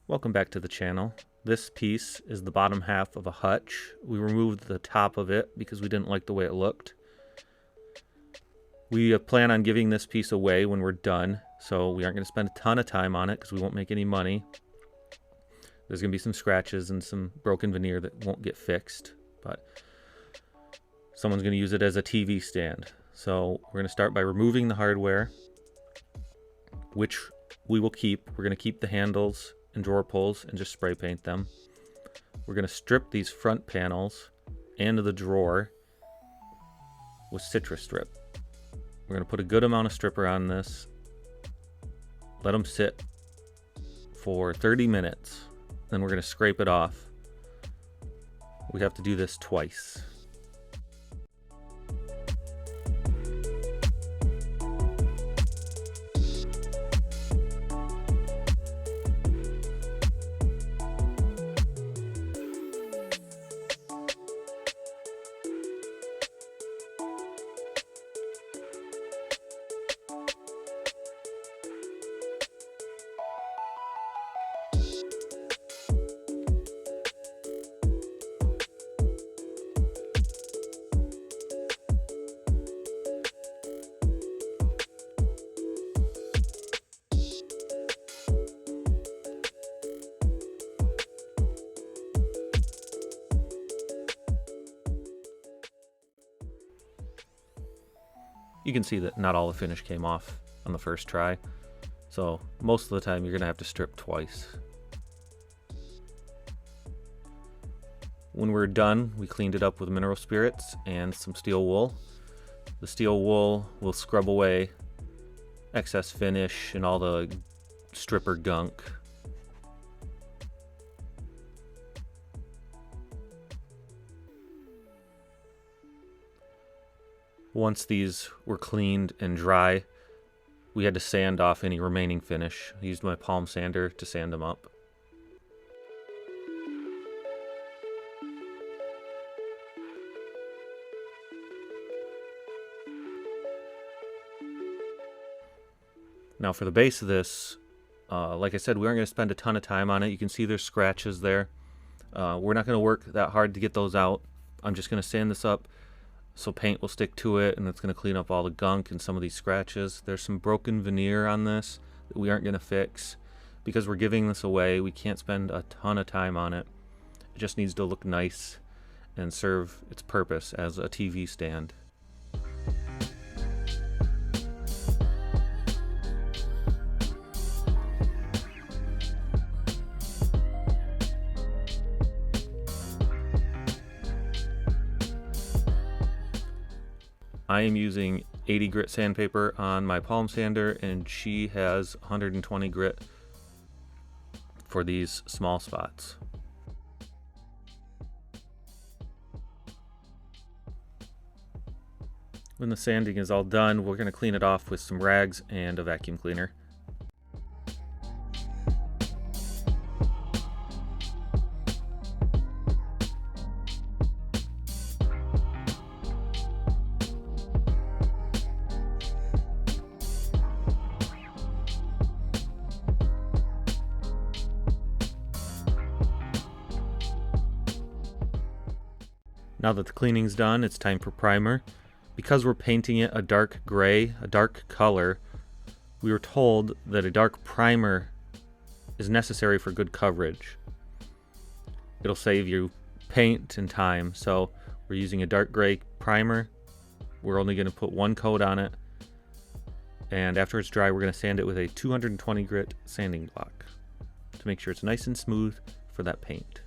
Welcome back to the channel. This piece is the bottom half of a hutch. We removed the top of it because we didn't like the way it looked. We plan on giving this piece away when we're done, so we aren't going to spend a ton of time on it because we won't make any money. There's going to be some scratches and some broken veneer that won't get fixed, but someone's going to use it as a TV stand. So we're going to start by removing the hardware, which we will keep. We're going to keep the handles and drawer pulls and just spray paint them. We're going to strip these front panels and the drawer with citrus strip. We're going to put a good amount of stripper on this, let them sit for 30 minutes, then we're going to scrape it off. We have to do this twice. You can see that not all the finish came off on the first try, so most of the time you're going to have to strip twice. When we're done, we cleaned it up with mineral spirits and some steel wool. The steel wool will scrub away excess finish and all the stripper gunk. Once these were cleaned and dry, we had to sand off any remaining finish. I used my palm sander to sand them up. Now for the base of this, like I said, we aren't going to spend a ton of time on it. You can see there's scratches there. We're not going to work that hard to get those out. I'm just going to sand this up so paint will stick to it, and it's going to clean up all the gunk and some of these scratches. There's some broken veneer on this that we aren't going to fix. Because we're giving this away, we can't spend a ton of time on it. It just needs to look nice and serve its purpose as a TV stand. I am using 80 grit sandpaper on my palm sander, and she has 120 grit for these small spots. When the sanding is all done, we're going to clean it off with some rags and a vacuum cleaner. Now that the cleaning's done, it's time for primer. Because we're painting it a dark gray, a dark color, we were told that a dark primer is necessary for good coverage. It'll save you paint and time, so we're using a dark gray primer. We're only going to put one coat on it, and after it's dry, we're going to sand it with a 220 grit sanding block to make sure it's nice and smooth for that paint.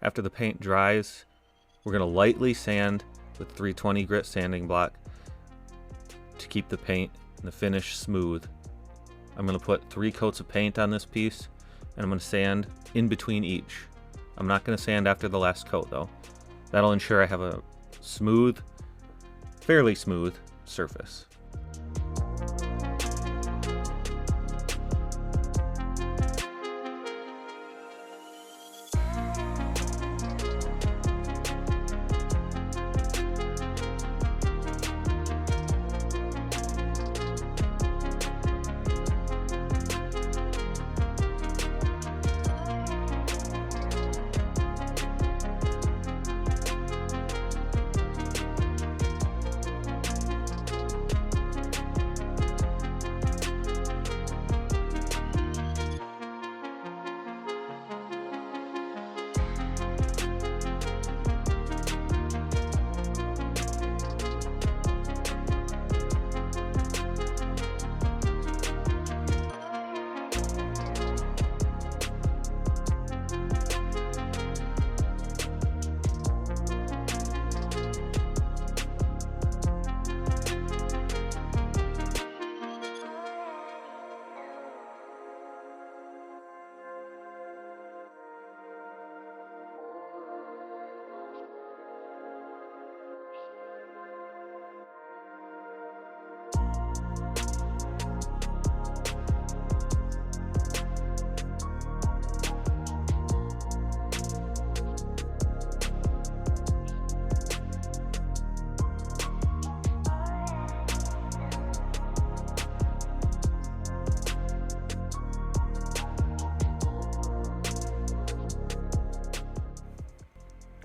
After the paint dries, we're going to lightly sand with 320 grit sanding block to keep the paint and the finish smooth. I'm going to put 3 coats of paint on this piece, and I'm going to sand in between each. I'm not going to sand after the last coat though. That'll ensure I have a smooth, fairly smooth surface.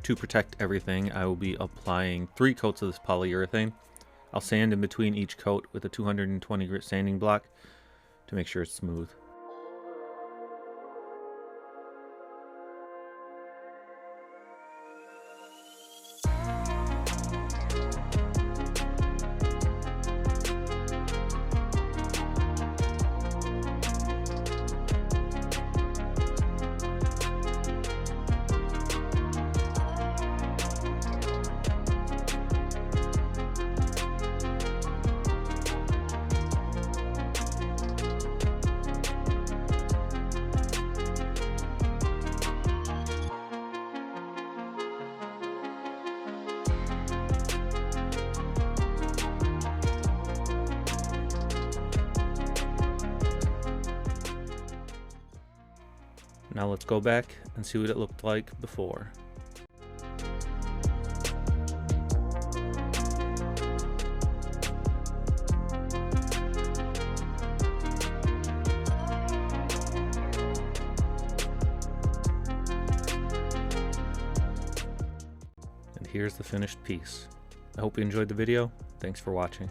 To protect everything, I will be applying 3 coats of this polyurethane. I'll sand in between each coat with a 220 grit sanding block to make sure it's smooth. Now let's go back and see what it looked like before. And here's the finished piece. I hope you enjoyed the video. Thanks for watching.